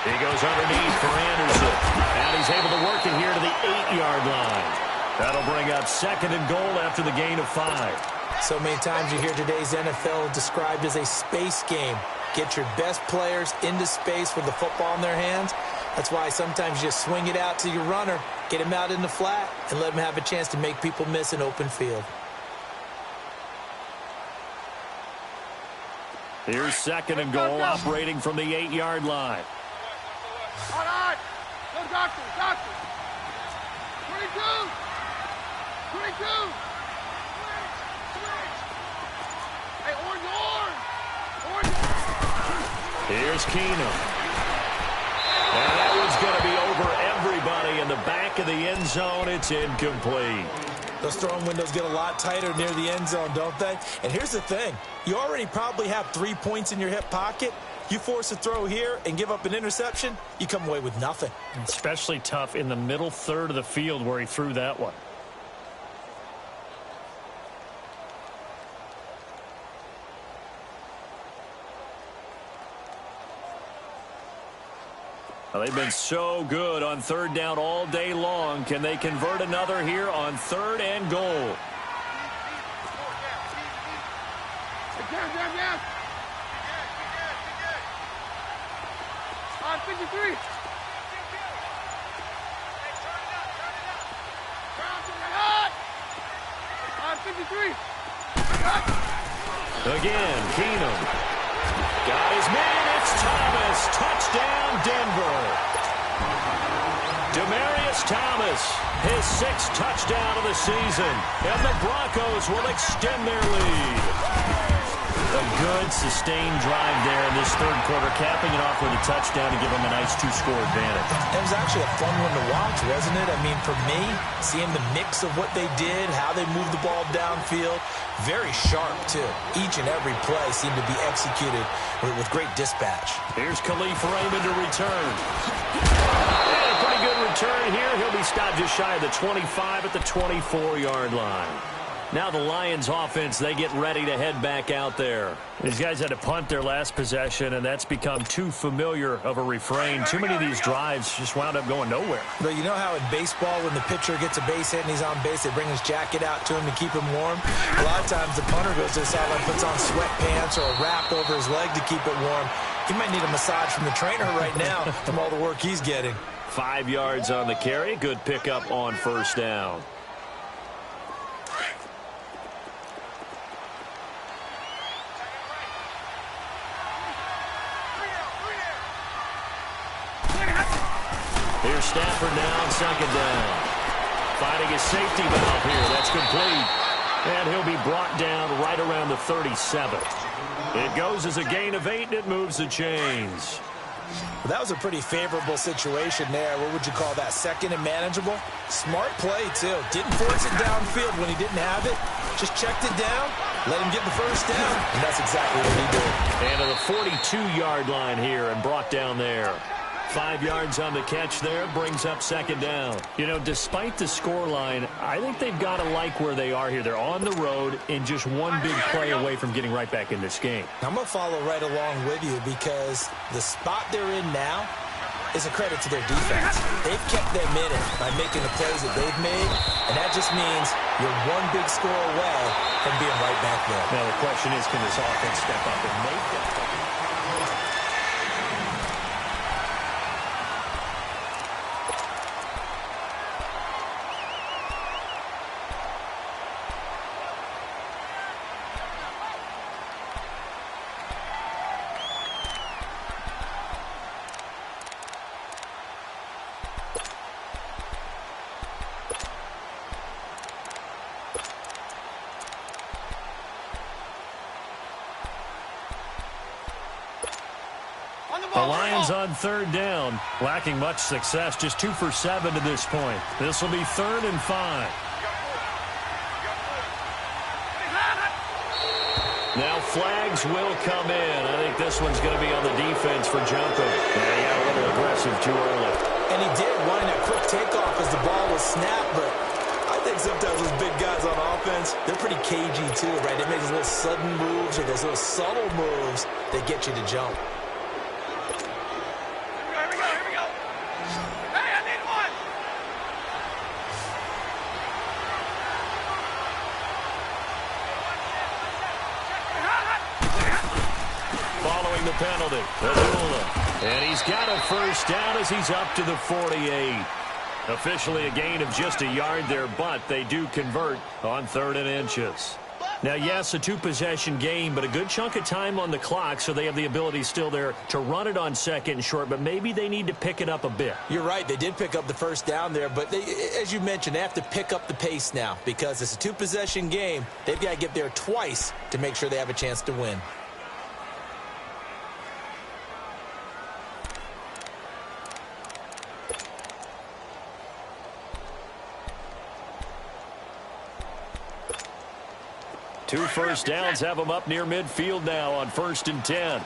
He goes underneath for Anderson. And he's able to work it here to the 8-yard line. That'll bring up second and goal after the gain of 5. So many times you hear today's NFL described as a space game. Get your best players into space with the football in their hands. That's why sometimes you just swing it out to your runner, get him out in the flat, and let him have a chance to make people miss an open field. Here's second and goal, operating from the 8-yard line. All right. Go, doctor, doctor. 22. 22. Hey, orange, orange. Orange. Here's Keenum. And that one's going to be over everybody in the back of the end zone. It's incomplete. Those throwing windows get a lot tighter near the end zone, don't they? And here's the thing. You already probably have 3 points in your hip pocket. You force a throw here and give up an interception, you come away with nothing. Especially tough in the middle third of the field where he threw that one. Well, they've been so good on third down all day long. Can they convert another here on third and goal? Down, down, down. 53. On 53. Again, Keenum. Got his man. It's Thomas. Touchdown, Denver. Demaryius Thomas, his 6th touchdown of the season. And the Broncos will extend their lead. A good, sustained drive there in this third quarter, capping it off with a touchdown to give them a nice 2-score advantage. It was actually a fun one to watch, wasn't it? I mean, for me, seeing the mix of what they did, how they moved the ball downfield, very sharp, too. Each and every play seemed to be executed with great dispatch. Here's Khalif Raymond to return. And a pretty good return here. He'll be stopped just shy of the 25 at the 24-yard line. Now the Lions offense, they get ready to head back out there. These guys had to punt their last possession, and that's become too familiar of a refrain. Too many of these drives just wound up going nowhere. But you know how in baseball, when the pitcher gets a base hit and he's on base, they bring his jacket out to him to keep him warm? A lot of times the punter goes to the sideline, puts on sweatpants or a wrap over his leg to keep it warm. He might need a massage from the trainer right now from all the work he's getting. 5 yards on the carry. Good pickup on first down. Here's Stafford now on second down. Finding his safety valve here. That's complete. And he'll be brought down right around the 37. It goes as a gain of 8, and it moves the chains. Well, that was a pretty favorable situation there. What would you call that? Second and manageable? Smart play, too. Didn't force it downfield when he didn't have it. Just checked it down, let him get the first down, and that's exactly what he did. And to the 42-yard line here and brought down there. 5 yards on the catch there, brings up second down. You know, despite the scoreline, I think they've got to like where they are here. They're on the road and just one big play away from getting right back in this game. I'm going to follow right along with you because the spot they're in now is a credit to their defense. They've kept them in it by making the plays that they've made, and that just means you're one big score away from being right back there. Now the question is, can this offense step up and make that? on third down. Lacking much success, just 2 for 7 to this point. This will be 3rd and 5. Now flags will come in. I think this one's going to be on the defense for jumping. Yeah, he got a little aggressive too early. And he did, wanting that quick takeoff as the ball was snapped, but I think sometimes those big guys on offense, they're pretty cagey too, right? They make those little sudden moves or those little subtle moves that get you to jump. Here we go. Hey, I need one. Following the penalty, Abdullah. And he's got a first down as he's up to the 48. Officially a gain of just a yard there, but they do convert on 3rd and inches. Now, yes, a 2-possession game, but a good chunk of time on the clock, so they have the ability still there to run it on 2nd and short, but maybe they need to pick it up a bit. You're right. They did pick up the first down there, but they, as you mentioned, they have to pick up the pace now because it's a 2-possession game. They've got to get there twice to make sure they have a chance to win. Two first downs have them up near midfield now on 1st and 10.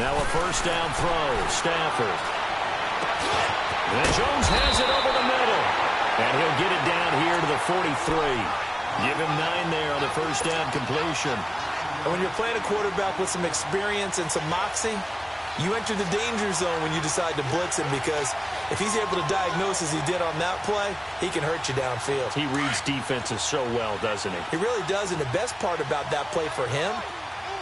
Now a first down throw, Stafford. And Jones has it over the middle. And he'll get it down here to the 43. Give him 9 there on the first down completion. And when you're playing a quarterback with some experience and some moxie, you enter the danger zone when you decide to blitz him because if he's able to diagnose as he did on that play, he can hurt you downfield. He reads defenses so well, doesn't he? He really does, and the best part about that play for him,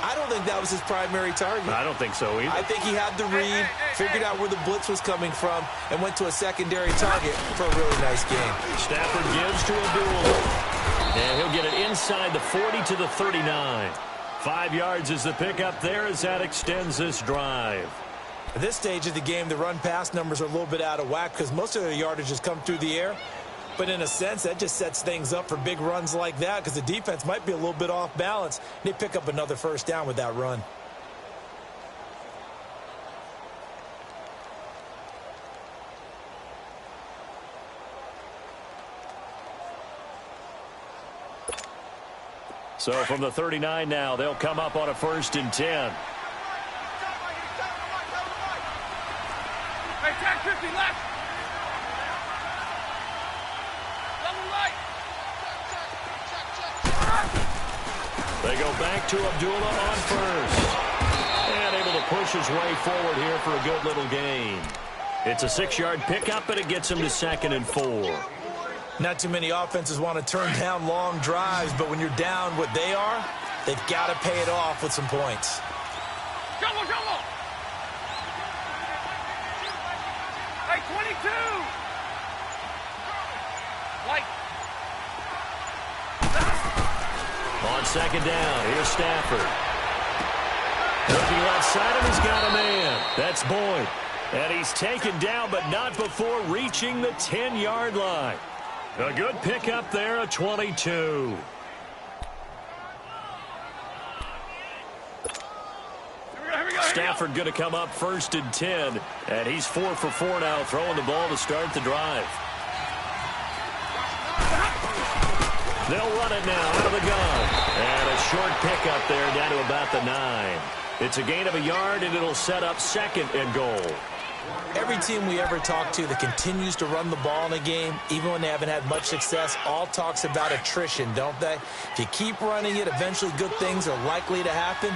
I don't think that was his primary target. I don't think so either. I think he had the read, figured out where the blitz was coming from, and went to a secondary target for a really nice game. Stafford gives to Abdullah. And he'll get it inside the 40 to the 39. 5 yards is the pickup there as that extends this drive. At this stage of the game, the run-pass numbers are a little bit out of whack because most of the yardage has come through the air. But in a sense, that just sets things up for big runs like that because the defense might be a little bit off balance. They pick up another first down with that run. So from the 39 now, they'll come up on a 1st and 10. Hey, 10-50 left. Double right. They go back to Abdullah on 1st. And able to push his way forward here for a good little gain. It's a 6-yard pickup, and it gets him to 2nd and 4. Not too many offenses want to turn down long drives, but when you're down what they are, they've got to pay it off with some points. Jumbo. Hey, 22. Like. On 2nd down, here's Stafford. Looking left side, and he's got a man. That's Boyd. And he's taken down, but not before reaching the 10-yard line. A good pickup there, a 22. Stafford going to come up 1st and 10, and he's 4 for 4 now, throwing the ball to start the drive. They'll run it now out of the gun. And a short pickup there down to about the 9. It's a gain of a yard, and it'll set up 2nd and goal. Every team we ever talk to that continues to run the ball in a game, even when they haven't had much success, all talks about attrition, don't they? If you keep running it, eventually good things are likely to happen.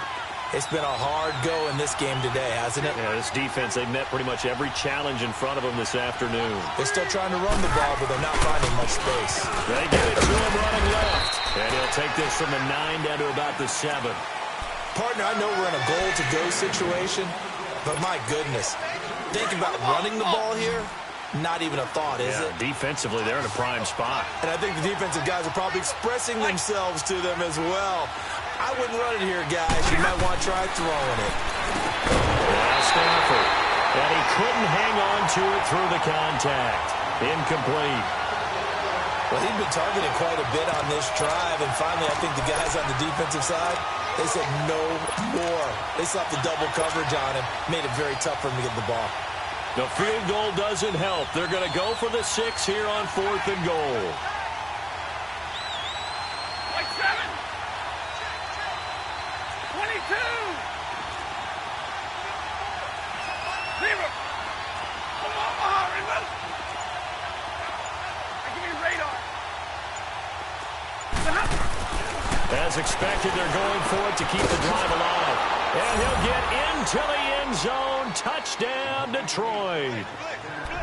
It's been a hard go in this game today, hasn't it? Yeah, this defense, they've met pretty much every challenge in front of them this afternoon. They're still trying to run the ball, but they're not finding much space. They get it to him running left. And he'll take this from the 9 down to about the 7. Partner, I know we're in a goal-to-go situation, but my goodness. Think about running the ball here. Not even a thought, is it? Defensively, they're in a prime spot. And I think the defensive guys are probably expressing themselves to them as well. I wouldn't run it here, guys. You might want to try throwing it. Now Stafford. And he couldn't hang on to it through the contact. Incomplete. Well, he's been targeted quite a bit on this drive, and finally I think the guys on the defensive side, they said no more. They slapped the double coverage on him, made it very tough for him to get the ball. The field goal doesn't help. They're going to go for the 6 here on 4th and goal. Like 7. 22. 0. Come on, Omaha, give me radar. As expected, they're going for it to keep the drive alive. And he'll get into the end zone. Touchdown, Detroit.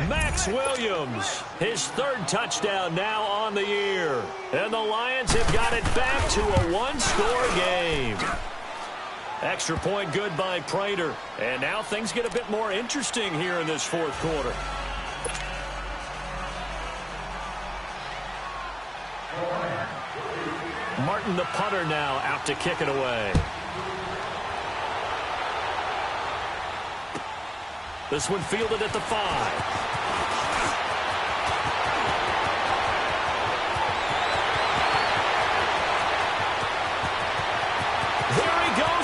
Max Williams, his 3rd touchdown now on the year. And the Lions have got it back to a 1-score game. Extra point good by Prater. And now things get a bit more interesting here in this 4th quarter. Martin, the punter, now out to kick it away. This one fielded at the 5.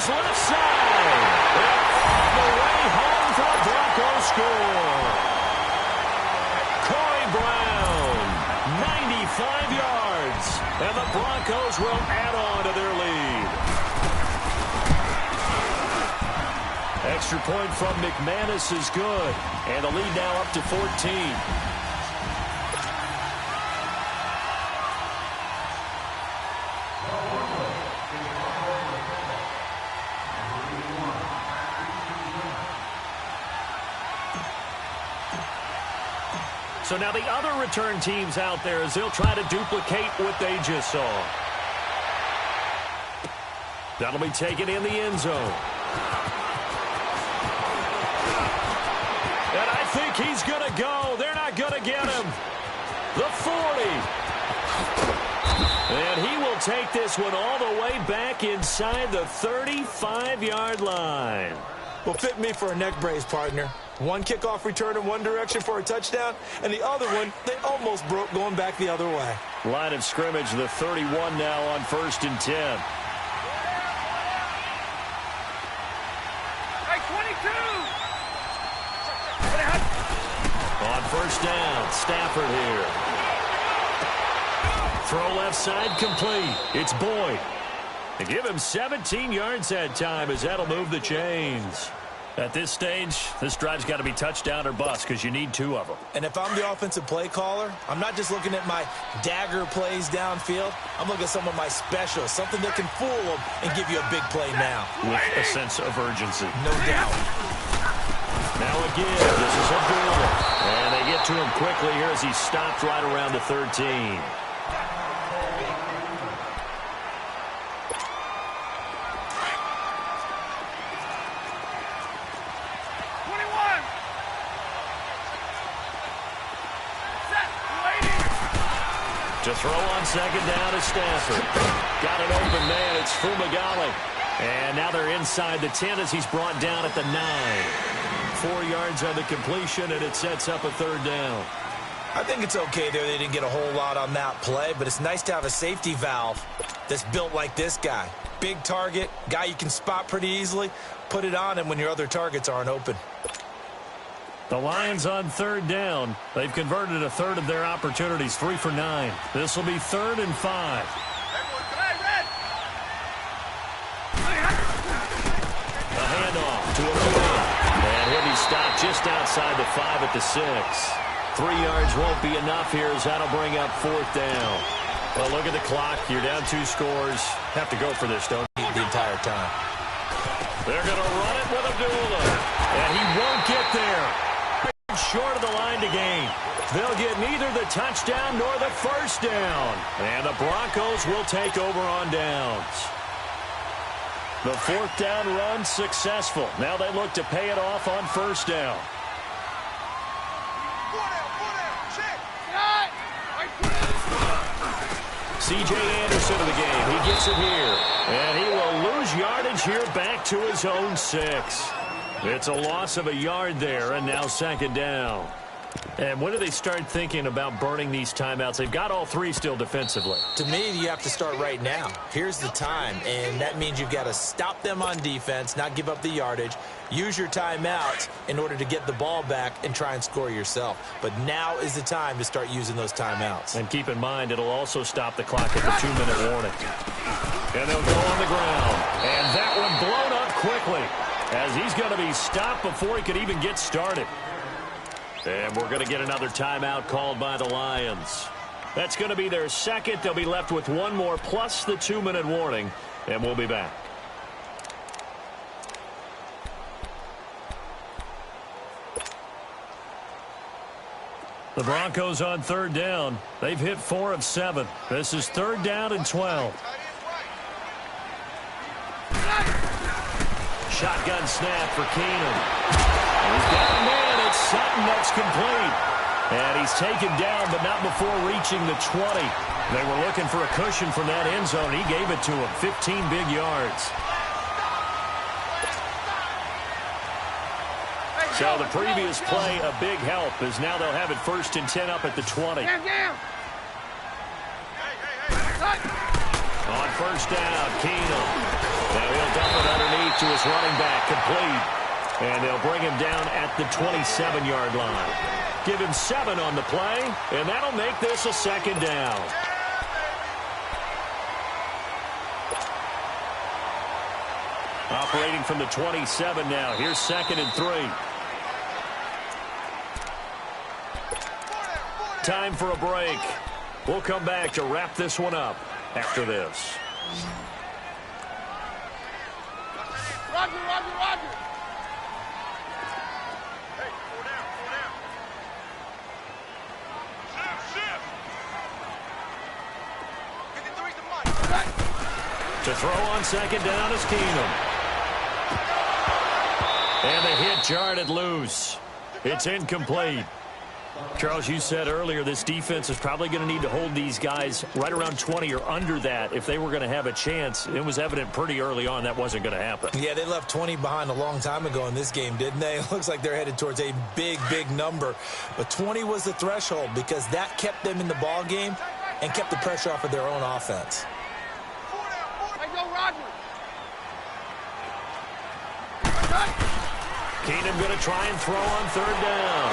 Left side. And all the way home for a Broncos score. Corey Brown, 95 yards. And the Broncos will add on to their lead. Extra point from McManus is good. And the lead now up to 14. So now the other return teams out there as they'll try to duplicate what they just saw. That'll be taken in the end zone. And I think he's going to go. They're not going to get him. The 40. And he will take this one all the way back inside the 35-yard line. Well, fit me for a neck brace, partner. One kickoff return in one direction for a touchdown, and the other one, they almost broke going back the other way. Line of scrimmage, the 31 now on 1st and 10. Hey, 22. On 1st down, Stafford here. Throw left side complete. It's Boyd. They give him 17 yards that time as that'll move the chains. At this stage, this drive's got to be touchdown or bust because you need 2 of them. And if I'm the offensive play caller, I'm not just looking at my dagger plays downfield. I'm looking at some of my specials, something that can fool them and give you a big play now. With a sense of urgency. No doubt. Now again, this is Abdullah. And they get to him quickly here as he stopped right around the 13. To throw on 2nd down to Stafford. Got an open man. It's Fumagalli. And now they're inside the 10 as he's brought down at the 9. 4 yards on the completion, and it sets up a 3rd down. I think it's okay there. They didn't get a whole lot on that play, but it's nice to have a safety valve that's built like this guy. Big target, guy you can spot pretty easily. Put it on him when your other targets aren't open. The Lions on 3rd down. They've converted a 1/3 of their opportunities, 3 for 9. This will be 3rd and 5. A handoff to Abdullah. And he'll be stopped just outside the 5 at the 6. 3 yards won't be enough here as that'll bring up 4th down. Well, look at the clock. You're down 2 scores. Have to go for this, don't you? The entire time. They're going to run it with Abdullah. And he won't get there. Short of the line to gain. They'll get neither the touchdown nor the 1st down. And the Broncos will take over on downs. The 4th down run successful. Now they look to pay it off on 1st down. C.J. Anderson of the game. He gets it here. And he will lose yardage here back to his own 6. It's a loss of a yard there, and now 2nd down. And when do they start thinking about burning these timeouts? They've got all three still defensively. To me, you have to start right now. Here's the time, and that means you've got to stop them on defense, not give up the yardage, use your timeouts in order to get the ball back and try and score yourself. But now is the time to start using those timeouts. And keep in mind, it'll also stop the clock at the 2-minute warning. And they'll go on the ground. And that one blown up quickly as he's going to be stopped before he could even get started. And we're going to get another timeout called by the Lions. That's going to be their second. They'll be left with one more plus the 2-minute warning, and we'll be back. The Broncos on third down. They've hit 4 of 7. This is 3rd down and 12. Shotgun snap for Keenum. He's got a man. It's Sutton that's complete. And he's taken down, but not before reaching the 20. They were looking for a cushion from that end zone. He gave it to him. 15 big yards. So the previous play, a big help, as now they'll have it 1st and 10 up at the 20. On 1st down, Keenum. Now he'll dump it underneath to his running back, complete. And they'll bring him down at the 27-yard line. Give him 7 on the play, and that'll make this a 2nd down. Operating from the 27 now. Here's 2nd and 3. Time for a break. We'll come back to wrap this one up after this. Roger, Roger, Roger. To throw on 2nd down is Keenum. And the hit jarred it loose. It's incomplete. Charles, you said earlier this defense is probably going to need to hold these guys right around 20 or under that if they were going to have a chance. It was evident pretty early on that wasn't going to happen. Yeah, they left 20 behind a long time ago in this game, didn't they? It looks like they're headed towards a big, big number. But 20 was the threshold because that kept them in the ball game and kept the pressure off of their own offense. Keenum going to try and throw on 3rd down.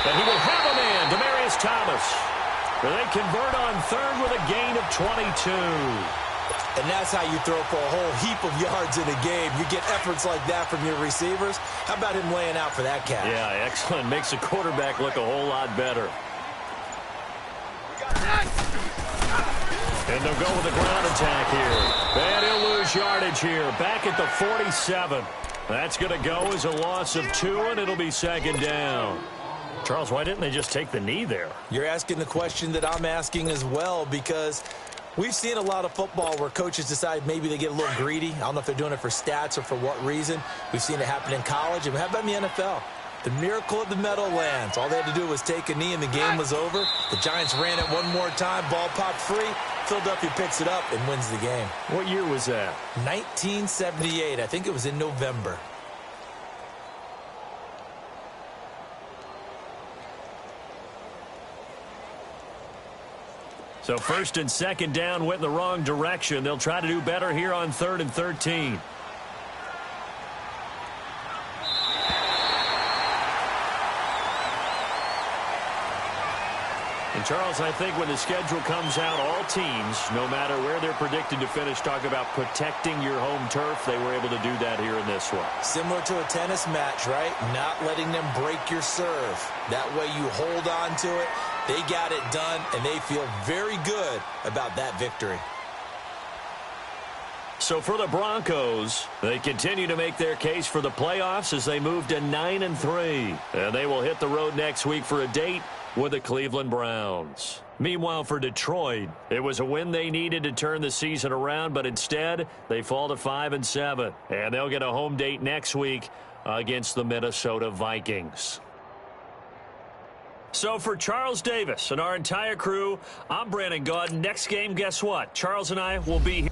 But he will have a man, Demaryius Thomas. They convert on 3rd with a gain of 22. And that's how you throw for a whole heap of yards in a game. You get efforts like that from your receivers. How about him laying out for that catch? Yeah, excellent. Makes the quarterback look a whole lot better. And they'll go with a ground attack here. And he'll lose yardage here. Back at the 47. That's going to go as a loss of 2, and it'll be 2nd down. Charles, why didn't they just take the knee there? You're asking the question that I'm asking as well, because we've seen a lot of football where coaches decide maybe they get a little greedy. I don't know if they're doing it for stats or for what reason. We've seen it happen in college. And how about in the NFL? The miracle of the Meadowlands. All they had to do was take a knee and the game was over. The Giants ran it one more time. Ball popped free. Philadelphia picks it up and wins the game. What year was that? 1978. I think it was in November. So 1st and 2nd down went in the wrong direction. They'll try to do better here on 3rd and 13. And Charles, I think when the schedule comes out, all teams, no matter where they're predicted to finish, talk about protecting your home turf. They were able to do that here in this one. Similar to a tennis match, right? Not letting them break your serve. That way you hold on to it. They got it done, and they feel very good about that victory. So for the Broncos, they continue to make their case for the playoffs as they move to 9-3. And they will hit the road next week for a date with the Cleveland Browns. Meanwhile, for Detroit, it was a win they needed to turn the season around, but instead they fall to 5-7. And they'll get a home date next week against the Minnesota Vikings. So for Charles Davis and our entire crew, I'm Brandon Gaudin. Next game, guess what? Charles and I will be here.